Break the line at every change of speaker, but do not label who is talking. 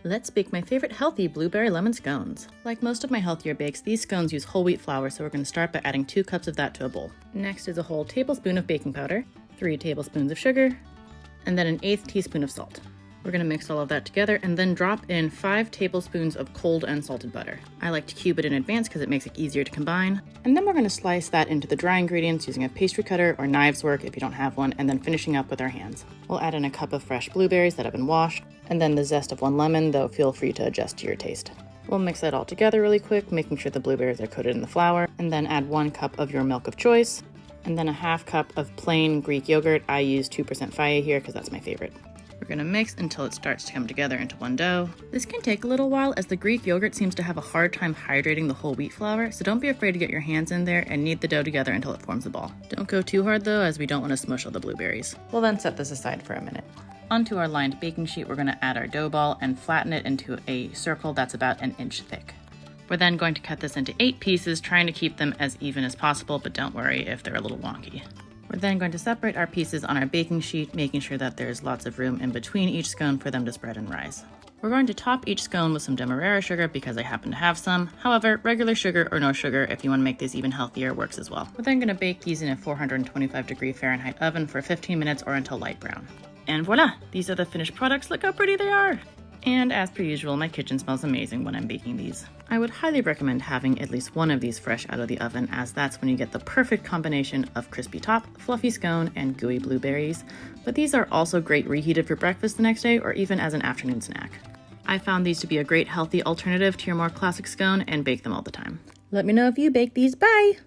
Let's bake my favorite healthy blueberry lemon scones. Like most of my healthier bakes, these scones use whole wheat flour, so we're going to start by adding 2 cups of that to a bowl. Next is a whole tablespoon of baking powder, 3 tablespoons of sugar, and then an 1/8 teaspoon of salt. We're going to mix all of that together and then drop in 5 tablespoons of cold unsalted butter. I like to cube it in advance because it makes it easier to combine. And then we're going to slice that into the dry ingredients using a pastry cutter or knives work if you don't have one, and then finishing up with our hands. We'll add in a cup of fresh blueberries that have been washed, and then the zest of 1 lemon, though feel free to adjust to your taste. We'll mix that all together really quick, making sure the blueberries are coated in the flour, and then add 1 cup of your milk of choice, and then a 1/2 cup of plain Greek yogurt. I use 2% Faye here because that's my favorite. We're going to mix until it starts to come together into one dough. This can take a little while as the Greek yogurt seems to have a hard time hydrating the whole wheat flour, so don't be afraid to get your hands in there and knead the dough together until it forms a ball. Don't go too hard though, as we don't want to smush all the blueberries. We'll then set this aside for a minute. Onto our lined baking sheet, we're going to add our dough ball and flatten it into a circle that's about 1 inch thick. We're then going to cut this into 8 pieces, trying to keep them as even as possible, but don't worry if they're a little wonky. We're then going to separate our pieces on our baking sheet, making sure that there's lots of room in between each scone for them to spread and rise. We're going to top each scone with some Demerara sugar because I happen to have some. However, regular sugar or no sugar, if you want to make this even healthier, works as well. We're then going to bake these in a 425-degree Fahrenheit oven for 15 minutes or until light brown. And voila! These are the finished products. Look how pretty they are! And as per usual, my kitchen smells amazing when I'm baking these. I would highly recommend having at least one of these fresh out of the oven, as that's when you get the perfect combination of crispy top, fluffy scone, and gooey blueberries. But these are also great reheated for breakfast the next day or even as an afternoon snack. I found these to be a great healthy alternative to your more classic scone and bake them all the time. Let me know if you bake these. Bye!